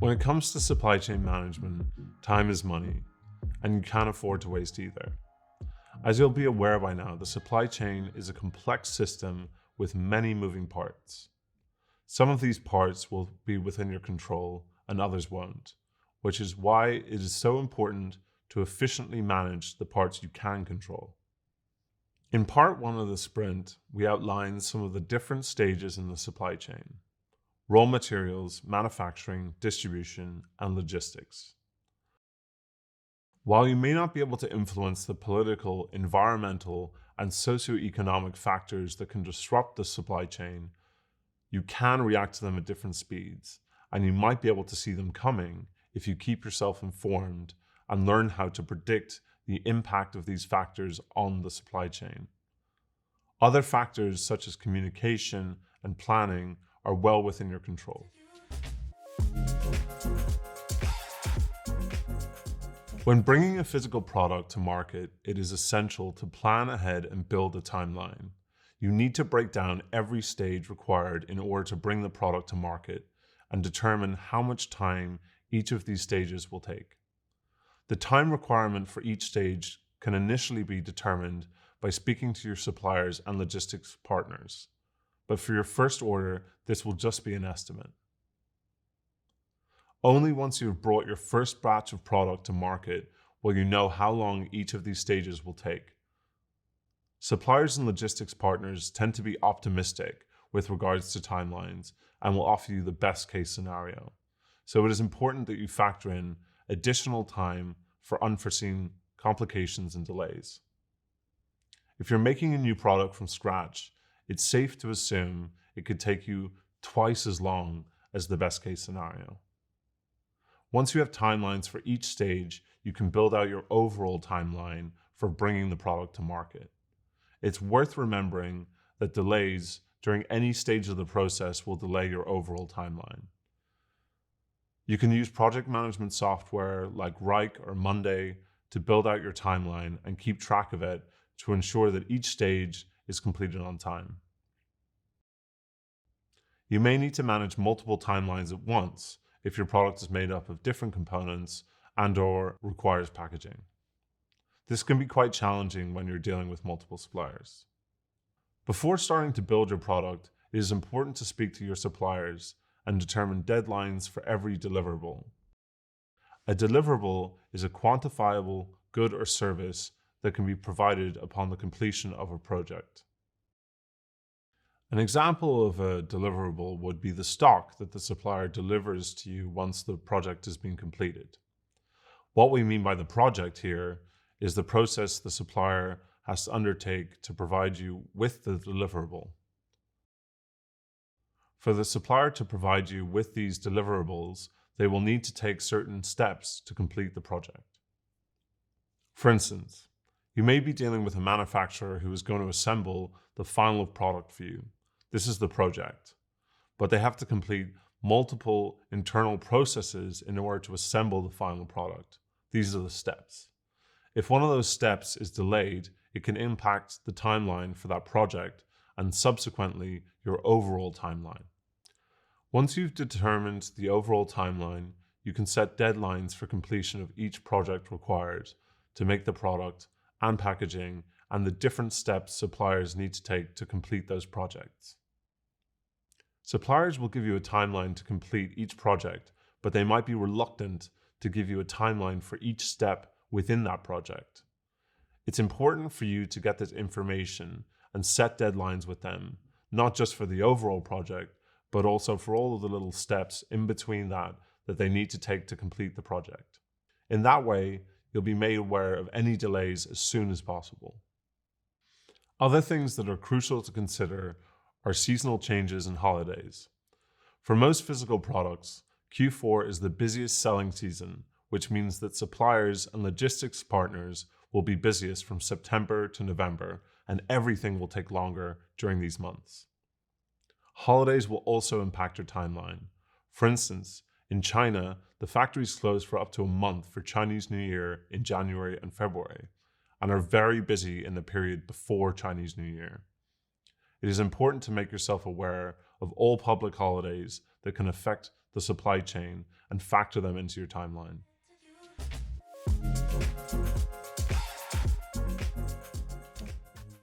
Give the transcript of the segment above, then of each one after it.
When it comes to supply chain management, time is money, and you can't afford to waste either. As you'll be aware by now, the supply chain is a complex system with many moving parts. Some of these parts will be within your control and others won't, which is why it is so important to efficiently manage the parts you can control. In part 1 of the sprint, we outlined some of the different stages in the supply chain: raw materials, manufacturing, distribution, and logistics. While you may not be able to influence the political, environmental, and socioeconomic factors that can disrupt the supply chain, you can react to them at different speeds, and you might be able to see them coming if you keep yourself informed and learn how to predict the impact of these factors on the supply chain. Other factors such as communication and planning are well within your control. When bringing a physical product to market, it is essential to plan ahead and build a timeline. You need to break down every stage required in order to bring the product to market and determine how much time each of these stages will take. The time requirement for each stage can initially be determined by speaking to your suppliers and logistics partners. But for your first order, this will just be an estimate. Only once you have brought your first batch of product to market will you know how long each of these stages will take. Suppliers and logistics partners tend to be optimistic with regards to timelines and will offer you the best case scenario. So it is important that you factor in additional time for unforeseen complications and delays. If you're making a new product from scratch, it's safe to assume it could take you twice as long as the best case scenario. Once you have timelines for each stage, you can build out your overall timeline for bringing the product to market. It's worth remembering that delays during any stage of the process will delay your overall timeline. You can use project management software like Rike or Monday to build out your timeline and keep track of it to ensure that each stage is completed on time. You may need to manage multiple timelines at once if your product is made up of different components and/or requires packaging. This can be quite challenging when you're dealing with multiple suppliers. Before starting to build your product, it is important to speak to your suppliers and determine deadlines for every deliverable. A deliverable is a quantifiable good or service that can be provided upon the completion of a project. An example of a deliverable would be the stock that the supplier delivers to you once the project has been completed. What we mean by the project here is the process the supplier has to undertake to provide you with the deliverable. For the supplier to provide you with these deliverables, they will need to take certain steps to complete the project. For instance, you may be dealing with a manufacturer who is going to assemble the final product for you. This is the project, but they have to complete multiple internal processes in order to assemble the final product. These are the steps. If one of those steps is delayed, it can impact the timeline for that project and subsequently your overall timeline. Once you've determined the overall timeline, you can set deadlines for completion of each project required to make the product and packaging and the different steps suppliers need to take to complete those projects. Suppliers will give you a timeline to complete each project, but they might be reluctant to give you a timeline for each step within that project. It's important for you to get this information and set deadlines with them, not just for the overall project, but also for all of the little steps in between that they need to take to complete the project. In that way, you'll be made aware of any delays as soon as possible. Other things that are crucial to consider are seasonal changes and holidays. For most physical products, Q4 is the busiest selling season, which means that suppliers and logistics partners will be busiest from September to November, and everything will take longer during these months. Holidays will also impact your timeline. For instance, in China, the factories close for up to a month for Chinese New Year in January and February, and are very busy in the period before Chinese New Year. It is important to make yourself aware of all public holidays that can affect the supply chain, and factor them into your timeline.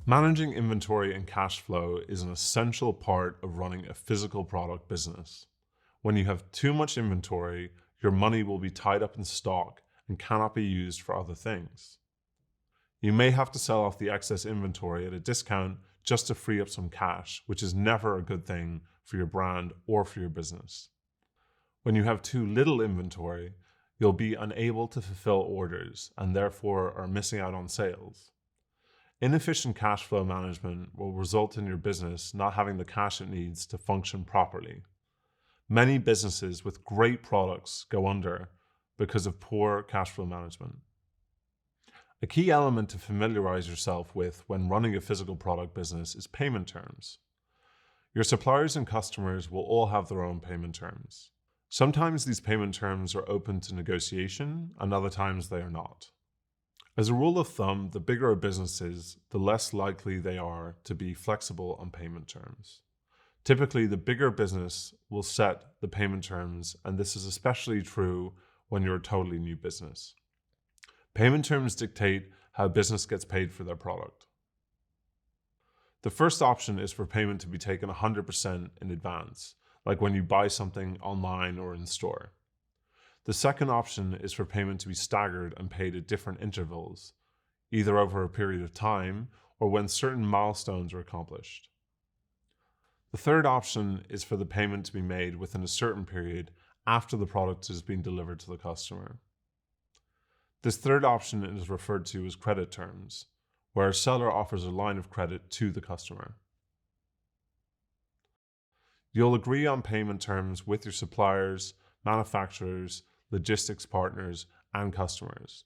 Managing inventory and cash flow is an essential part of running a physical product business. When you have too much inventory, your money will be tied up in stock and cannot be used for other things. You may have to sell off the excess inventory at a discount just to free up some cash, which is never a good thing for your brand or for your business. When you have too little inventory, you'll be unable to fulfill orders and therefore are missing out on sales. Inefficient cash flow management will result in your business not having the cash it needs to function properly. Many businesses with great products go under because of poor cash flow management. A key element to familiarize yourself with when running a physical product business is payment terms. Your suppliers and customers will all have their own payment terms. Sometimes these payment terms are open to negotiation, and other times they are not. As a rule of thumb, the bigger a business is, the less likely they are to be flexible on payment terms. Typically, the bigger business will set the payment terms, and this is especially true when you're a totally new business. Payment terms dictate how a business gets paid for their product. The first option is for payment to be taken 100% in advance, like when you buy something online or in store. The second option is for payment to be staggered and paid at different intervals, either over a period of time or when certain milestones are accomplished. The third option is for the payment to be made within a certain period after the product has been delivered to the customer. This third option is referred to as credit terms, where a seller offers a line of credit to the customer. You'll agree on payment terms with your suppliers, manufacturers, logistics partners, and customers.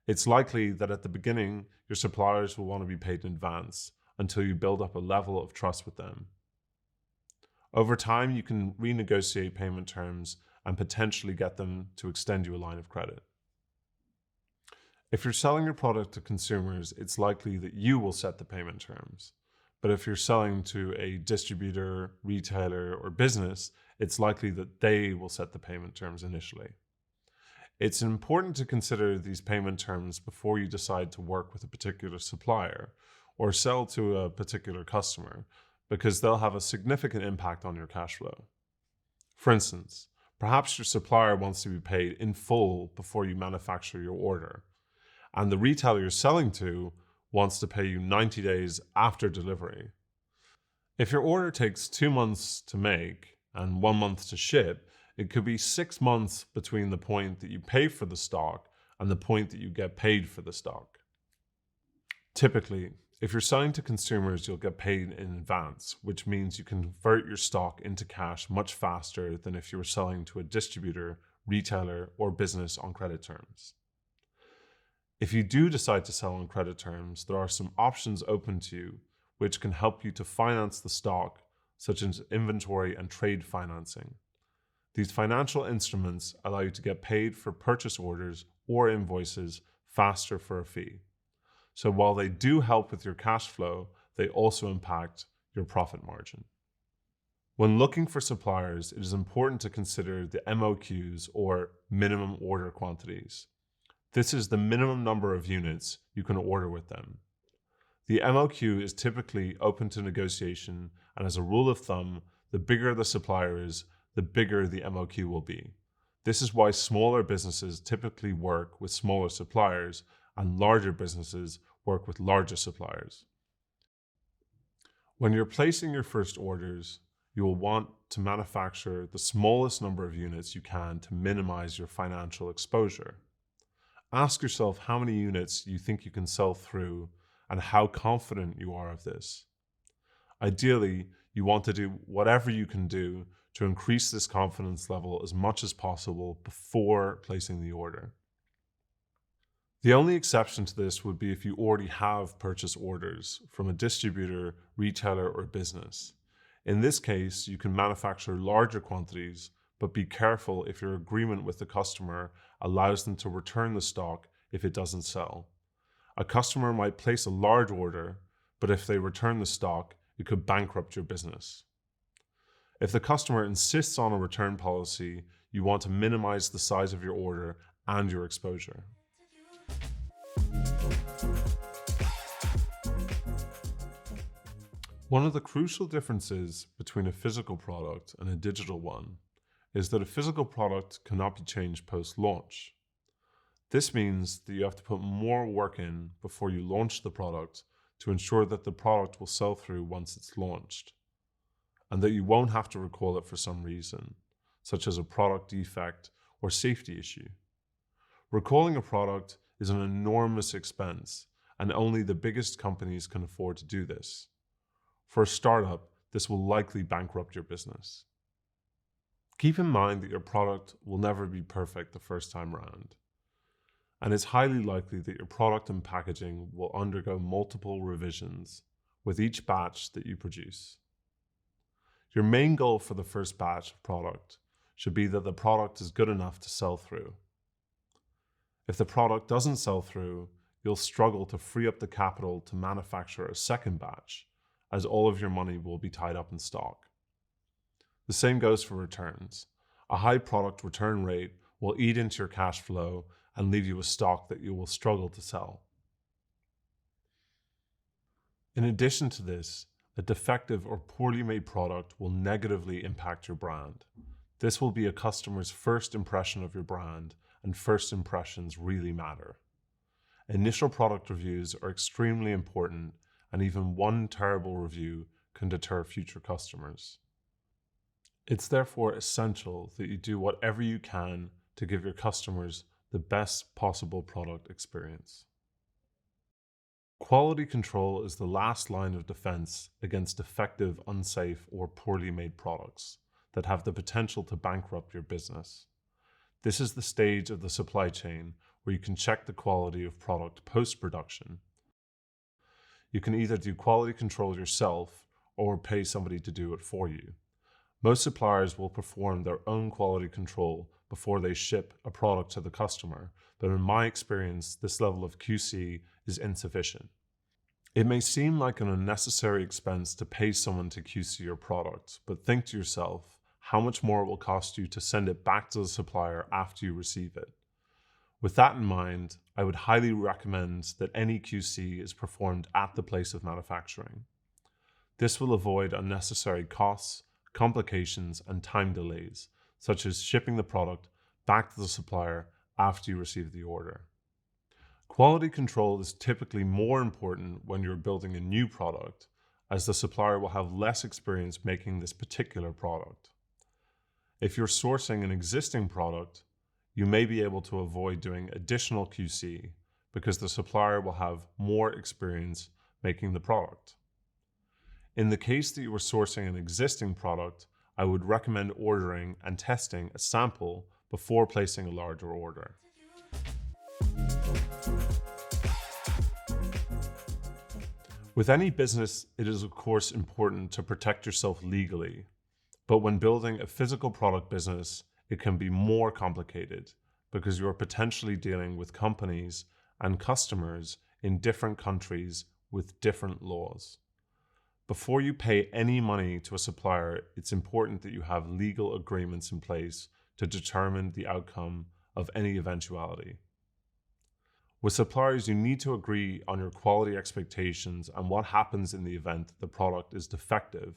It's likely that at the beginning, your suppliers will want to be paid in advance until you build up a level of trust with them. Over time, you can renegotiate payment terms and potentially get them to extend you a line of credit. If you're selling your product to consumers, it's likely that you will set the payment terms. But if you're selling to a distributor, retailer, or business, it's likely that they will set the payment terms initially. It's important to consider these payment terms before you decide to work with a particular supplier or sell to a particular customer, because they'll have a significant impact on your cash flow. For instance, perhaps your supplier wants to be paid in full before you manufacture your order, and the retailer you're selling to wants to pay you 90 days after delivery. If your order takes 2 months to make and 1 month to ship, it could be 6 months between the point that you pay for the stock and the point that you get paid for the stock. Typically, if you're selling to consumers, you'll get paid in advance, which means you can convert your stock into cash much faster than if you were selling to a distributor, retailer, or business on credit terms. If you do decide to sell on credit terms, there are some options open to you which can help you to finance the stock, such as inventory and trade financing. These financial instruments allow you to get paid for purchase orders or invoices faster for a fee. So while they do help with your cash flow, they also impact your profit margin. When looking for suppliers, it is important to consider the MOQs, or minimum order quantities. This is the minimum number of units you can order with them. The MOQ is typically open to negotiation, and as a rule of thumb, the bigger the supplier is, the bigger the MOQ will be. This is why smaller businesses typically work with smaller suppliers and larger businesses work with larger suppliers. When you're placing your first orders, you will want to manufacture the smallest number of units you can to minimize your financial exposure. Ask yourself how many units you think you can sell through and how confident you are of this. Ideally, you want to do whatever you can do to increase this confidence level as much as possible before placing the order. The only exception to this would be if you already have purchase orders from a distributor, retailer, or business. In this case, you can manufacture larger quantities, but be careful if your agreement with the customer allows them to return the stock if it doesn't sell. A customer might place a large order, but if they return the stock, it could bankrupt your business. If the customer insists on a return policy, you want to minimize the size of your order and your exposure. One of the crucial differences between a physical product and a digital one is that a physical product cannot be changed post-launch. This means that you have to put more work in before you launch the product to ensure that the product will sell through once it's launched, and that you won't have to recall it for some reason, such as a product defect or safety issue. Recalling a product is an enormous expense, and only the biggest companies can afford to do this. For a startup, this will likely bankrupt your business. Keep in mind that your product will never be perfect the first time around, and it's highly likely that your product and packaging will undergo multiple revisions with each batch that you produce. Your main goal for the first batch of product should be that the product is good enough to sell through. If the product doesn't sell through, you'll struggle to free up the capital to manufacture a second batch, as all of your money will be tied up in stock. The same goes for returns. A high product return rate will eat into your cash flow and leave you with stock that you will struggle to sell. In addition to this, a defective or poorly made product will negatively impact your brand. This will be a customer's first impression of your brand, and first impressions really matter. Initial product reviews are extremely important, and even one terrible review can deter future customers. It's therefore essential that you do whatever you can to give your customers the best possible product experience. Quality control is the last line of defense against defective, unsafe, or poorly made products that have the potential to bankrupt your business. This is the stage of the supply chain where you can check the quality of product post-production. You can either do quality control yourself or pay somebody to do it for you. Most suppliers will perform their own quality control before they ship a product to the customer, but in my experience, this level of QC is insufficient. It may seem like an unnecessary expense to pay someone to QC your product, but think to yourself how much more it will cost you to send it back to the supplier after you receive it. With that in mind, I would highly recommend that any QC is performed at the place of manufacturing. This will avoid unnecessary costs, complications, and time delays, such as shipping the product back to the supplier after you receive the order. Quality control is typically more important when you're building a new product, as the supplier will have less experience making this particular product. If you're sourcing an existing product, you may be able to avoid doing additional QC because the supplier will have more experience making the product. In the case that you are sourcing an existing product, I would recommend ordering and testing a sample before placing a larger order. With any business, it is of course important to protect yourself legally, but when building a physical product business, it can be more complicated because you are potentially dealing with companies and customers in different countries with different laws. Before you pay any money to a supplier, it's important that you have legal agreements in place to determine the outcome of any eventuality. With suppliers, you need to agree on your quality expectations and what happens in the event that the product is defective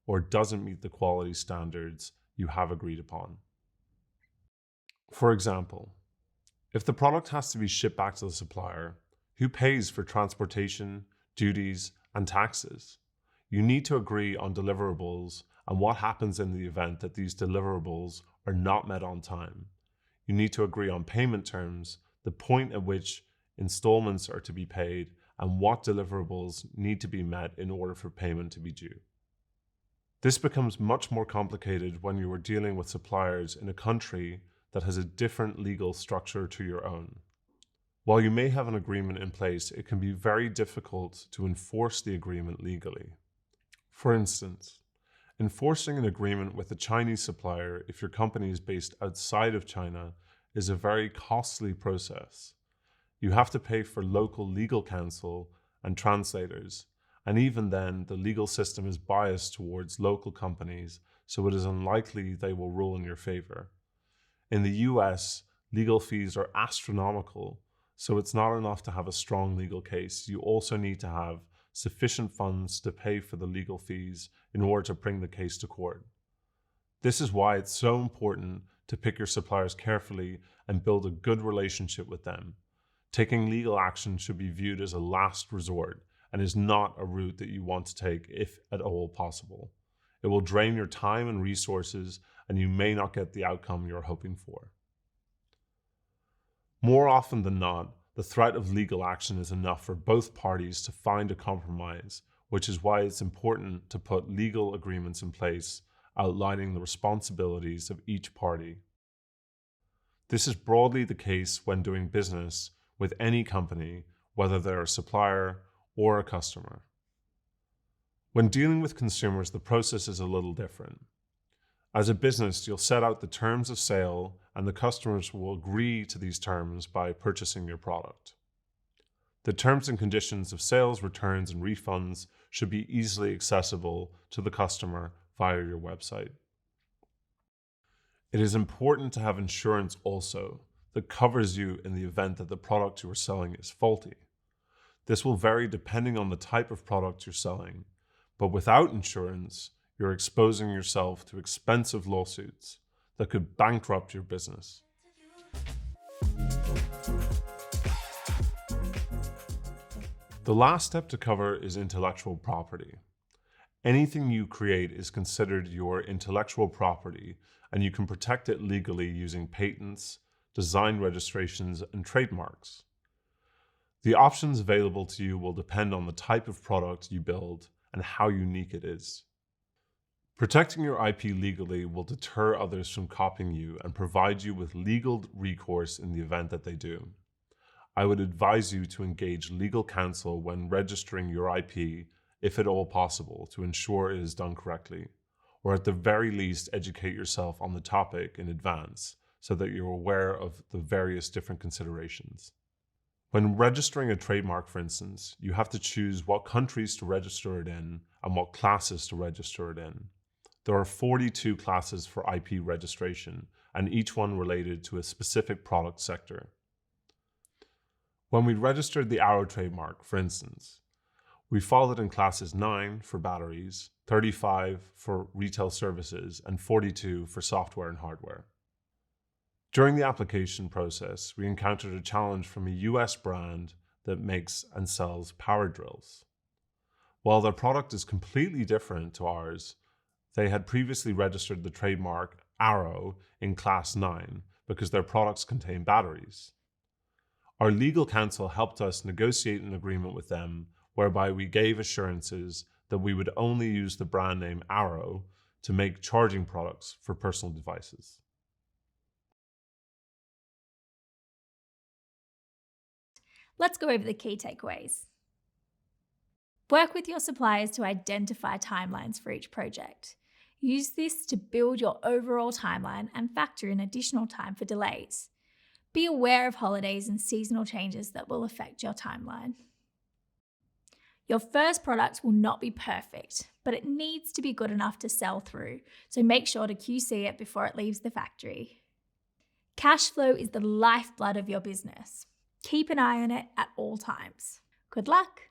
or doesn't meet the quality standards you have agreed upon. For example, if the product has to be shipped back to the supplier, who pays for transportation, duties, and taxes? You need to agree on deliverables and what happens in the event that these deliverables are not met on time. You need to agree on payment terms, the point at which installments are to be paid, and what deliverables need to be met in order for payment to be due. This becomes much more complicated when you are dealing with suppliers in a country that has a different legal structure to your own. While you may have an agreement in place, it can be very difficult to enforce the agreement legally. For instance, enforcing an agreement with a Chinese supplier if your company is based outside of China is a very costly process. You have to pay for local legal counsel and translators, and even then, the legal system is biased towards local companies, so it is unlikely they will rule in your favor. In the US, legal fees are astronomical, so it's not enough to have a strong legal case. You also need to have sufficient funds to pay for the legal fees in order to bring the case to court. This is why it's so important to pick your suppliers carefully and build a good relationship with them. Taking legal action should be viewed as a last resort and is not a route that you want to take if at all possible. It will drain your time and resources, and you may not get the outcome you're hoping for. More often than not, the threat of legal action is enough for both parties to find a compromise, which is why it's important to put legal agreements in place outlining the responsibilities of each party. This is broadly the case when doing business with any company, whether they're a supplier or a customer. When dealing with consumers, the process is a little different. As a business, you'll set out the terms of sale, and the customers will agree to these terms by purchasing your product. The terms and conditions of sales, returns, and refunds should be easily accessible to the customer via your website. It is important to have insurance also that covers you in the event that the product you are selling is faulty. This will vary depending on the type of product you're selling, but without insurance, you're exposing yourself to expensive lawsuits that could bankrupt your business. The last step to cover is intellectual property. Anything you create is considered your intellectual property, and you can protect it legally using patents, design registrations, and trademarks. The options available to you will depend on the type of product you build and how unique it is. Protecting your IP legally will deter others from copying you and provide you with legal recourse in the event that they do. I would advise you to engage legal counsel when registering your IP, if at all possible, to ensure it is done correctly, or at the very least educate yourself on the topic in advance so that you're aware of the various different considerations. When registering a trademark, for instance, you have to choose what countries to register it in and what classes to register it in. There are 42 classes for IP registration, and each one related to a specific product sector. When we registered the Arrow trademark, for instance, we followed in classes 9 for batteries, 35 for retail services, and 42 for software and hardware. During the application process, we encountered a challenge from a US brand that makes and sells power drills. While their product is completely different to ours, they had previously registered the trademark Arrow in Class 9 because their products contain batteries. Our legal counsel helped us negotiate an agreement with them whereby we gave assurances that we would only use the brand name Arrow to make charging products for personal devices. Let's go over the key takeaways. Work with your suppliers to identify timelines for each project. Use this to build your overall timeline and factor in additional time for delays. Be aware of holidays and seasonal changes that will affect your timeline. Your first product will not be perfect, but it needs to be good enough to sell through, so make sure to QC it before it leaves the factory. Cash flow is the lifeblood of your business. Keep an eye on it at all times. Good luck!